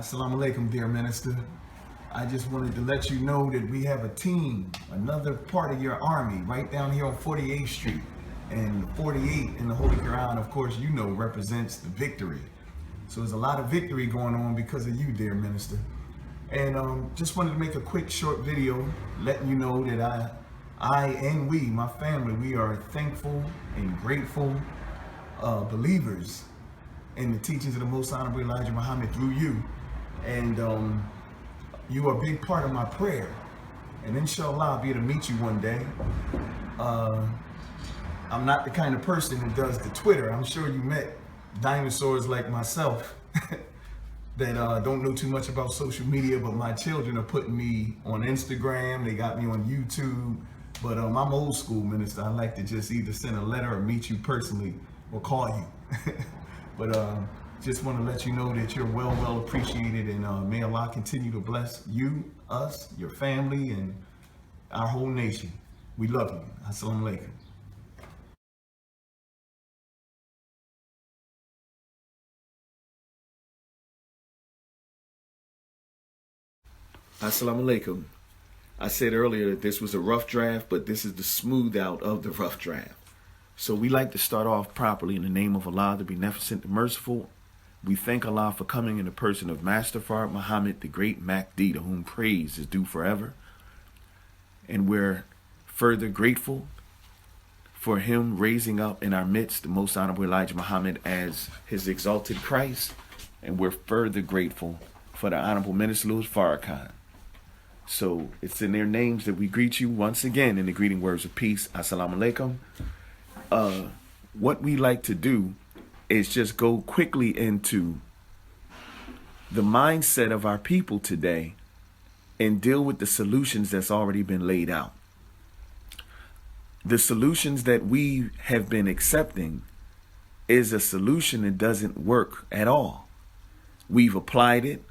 Salaam Alaikum, dear minister. I just wanted to let you know that we have a team, another part of your army, right down here on 48th Street. And 48 in the Holy Quran, of course, you know, represents the victory. So there's a lot of victory going on because of you, dear minister. And just wanted to make a quick short video letting you know that I and we, my family, we are thankful and grateful believers in the teachings of the Most Honorable Elijah Muhammad through you. And you are a big part of my prayer. And inshallah, I'll be able to meet you one day. I'm not the kind of person that does the Twitter. I'm sure you met dinosaurs like myself that don't know too much about social media, but my children are putting me on Instagram. They got me on YouTube. But I'm old school, minister. I like to just either send a letter or meet you personally or call you. But just want to let you know that you're well appreciated, and may Allah continue to bless you, us, your family, and our whole nation. We love you. Assalamu alaikum. Assalamu alaikum. I said earlier that this was a rough draft, but this is the smooth out of the rough draft. So we like to start off properly in the name of Allah, the Beneficent, the Merciful. We thank Allah for coming in the person of Master Farrakhan Muhammad, the great Mahdi, to whom praise is due forever. And we're further grateful for him raising up in our midst the Most Honorable Elijah Muhammad as his exalted Christ. And we're further grateful for the Honorable Minister Louis Farrakhan. So it's in their names that we greet you once again in the greeting words of peace. Assalamu alaikum. What we like to do is just go quickly into the mindset of our people today and deal with the solutions that's already been laid out. The solutions that we have been accepting is a solution that doesn't work at all. We've applied it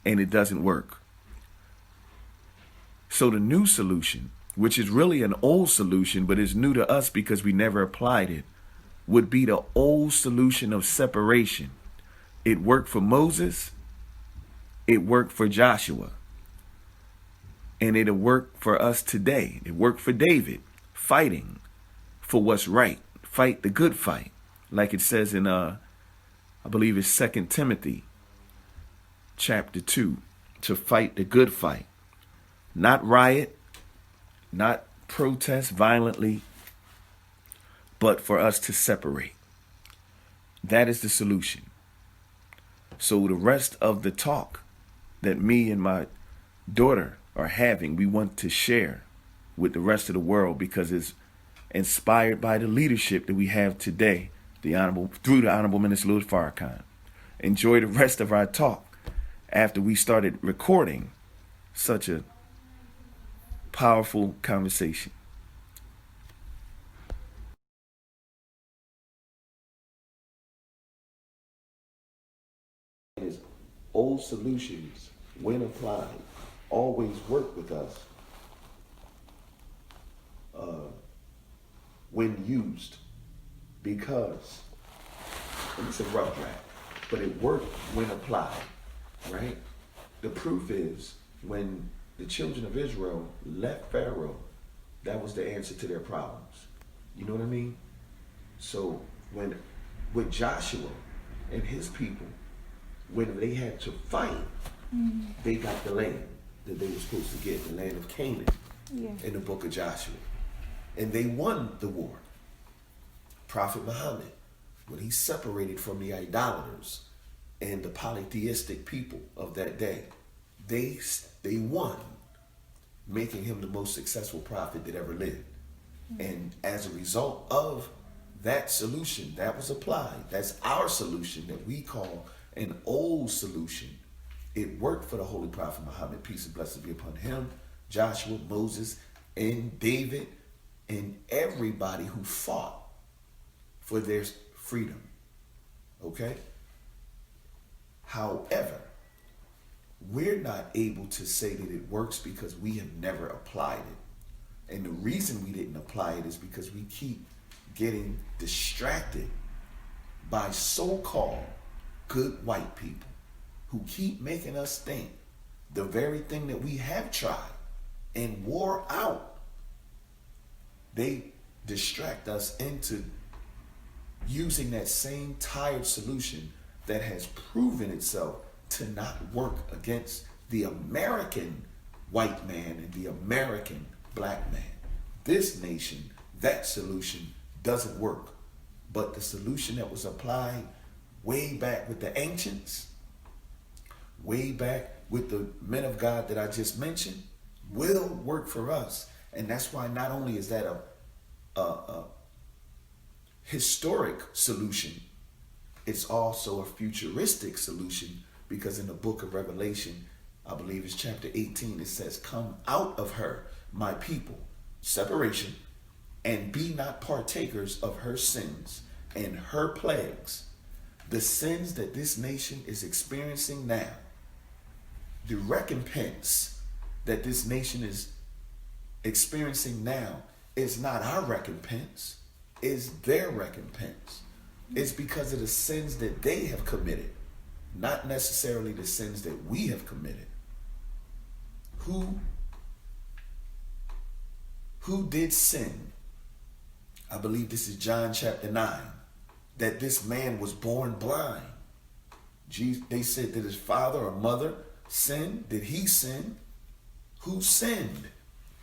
and it doesn't work. So the new solution, which is really an old solution, but is new to us because we never applied it, would be the old solution of separation. It worked for Moses, it worked for Joshua, and it'll work for us today. It worked for David, fighting for what's right, fight the good fight, like it says in, I believe it's 2 Timothy chapter 2, to fight the good fight. Not riot, not protest violently, but for us to separate. That is the solution. So the rest of the talk that me and my daughter are having, we want to share with the rest of the world because it's inspired by the leadership that we have today, through the Honorable Minister Louis Farrakhan. Enjoy the rest of our talk after we started recording such a powerful conversation. His old solutions, when applied, always work with us when used, because, and it's a rough draft, but it worked when applied, right? The proof is when the children of Israel left Pharaoh, that was the answer to their problems. You know what I mean? So with Joshua and his people, when they had to fight, they got the land that they were supposed to get, the land of Canaan, in the book of Joshua. And they won the war. Prophet Muhammad, when he separated from the idolaters and the polytheistic people of that day, they won, making him the most successful prophet that ever lived. And as a result of that solution that was applied, that's our solution that we call an old solution. It worked for the Holy Prophet Muhammad, peace and blessings be upon him, Joshua, Moses, and David, and everybody who fought for their freedom. Okay? However, we're not able to say that it works because we have never applied it. And the reason we didn't apply it is because we keep getting distracted by so-called good white people who keep making us think the very thing that we have tried and wore out, they distract us into using that same tired solution that has proven itself to not work against the American white man and the American black man. This nation, that solution doesn't work. But the solution that was applied way back with the ancients, way back with the men of God that I just mentioned, will work for us. And that's why not only is that a historic solution, it's also a futuristic solution, because in the book of Revelation, I believe it's chapter 18, it says, "Come out of her, my people," separation, "and be not partakers of her sins and her plagues." The sins that this nation is experiencing now, the recompense that this nation is experiencing now is not our recompense, is their recompense. It's because of the sins that they have committed, not necessarily the sins that we have committed. Who did sin? I believe this is John chapter 9, that this man was born blind. They said, did his father or mother sin? Did he sin? Who sinned?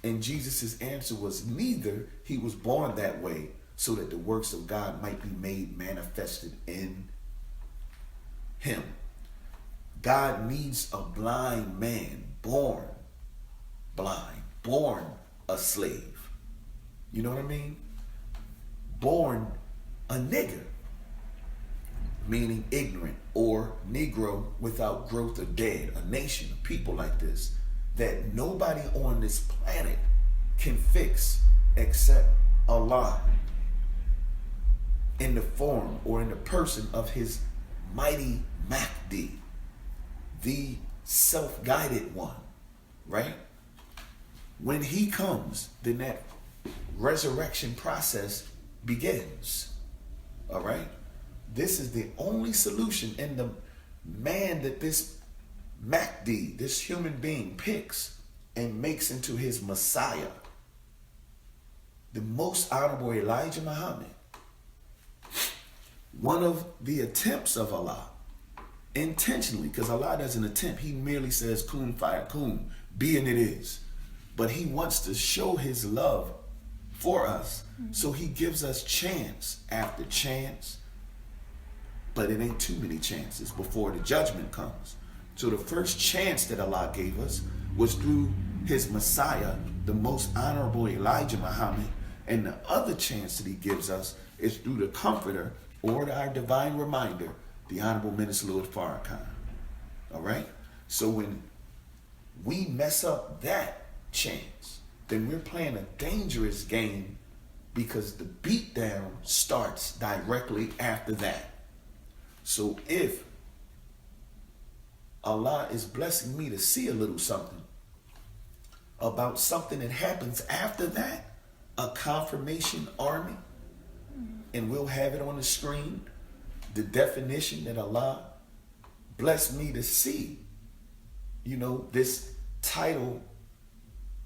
And Jesus' answer was neither. He was born that way so that the works of God might be made manifested in him. God needs a blind man, born blind, born a slave. You know what I mean? Born a nigger, meaning ignorant, or Negro without growth or dead, a nation of people like this that nobody on this planet can fix except Allah, in the form or in the person of his mighty Mahdi, the self-guided one, right? When he comes, then that resurrection process begins, all right? This is the only solution, and the man that this Mahdi, this human being, picks and makes into his Messiah, the most honorable Elijah Muhammad, one of the attempts of Allah, intentionally, because Allah doesn't attempt, he merely says kun fayakun, be and it is. But he wants to show his love for us. So he gives us chance after chance, but it ain't too many chances before the judgment comes. So the first chance that Allah gave us was through his Messiah, the most honorable Elijah Muhammad, and the other chance that he gives us is through the Comforter, or our divine reminder, the Honorable Minister Louis Farrakhan. All right? So when we mess up that chance, then we're playing a dangerous game, because the beatdown starts directly after that. So if Allah is blessing me to see a little something about something that happens after that, a confirmation army, and we'll have it on the screen, the definition that Allah blessed me to see, you know, this title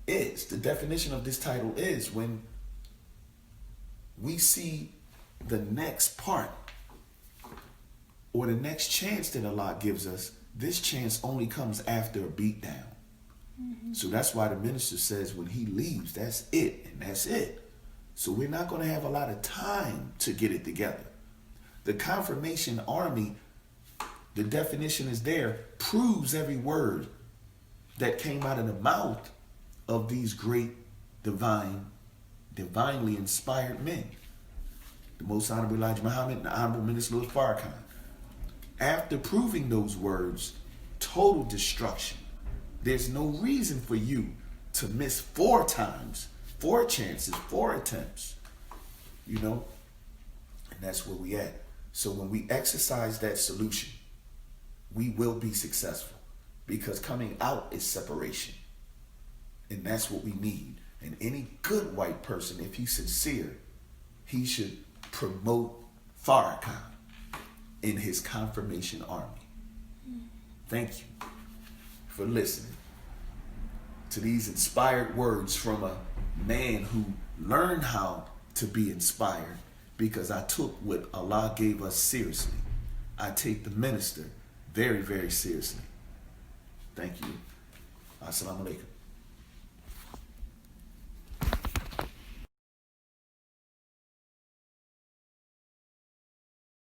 is, the definition of this title is, when we see the next part or the next chance that Allah gives us, this chance only comes after a beatdown. So that's why the minister says when he leaves, that's it, and that's it. So we're not going to have a lot of time to get it together. The confirmation army, the definition is there, proves every word that came out of the mouth of these great divinely inspired men. The most honorable Elijah Muhammad and the honorable Minister Louis Farrakhan. After proving those words, total destruction. There's no reason for you to miss 4 times, 4 chances, 4 attempts, you know? And that's where we at. So when we exercise that solution, we will be successful, because coming out is separation. And that's what we need. And any good white person, if he's sincere, he should promote Farrakhan in his confirmation army. Thank you for listening to these inspired words from a man who learned how to be inspired, because I took what Allah gave us seriously. I take the minister very, very seriously. Thank you. Assalamu alaikum.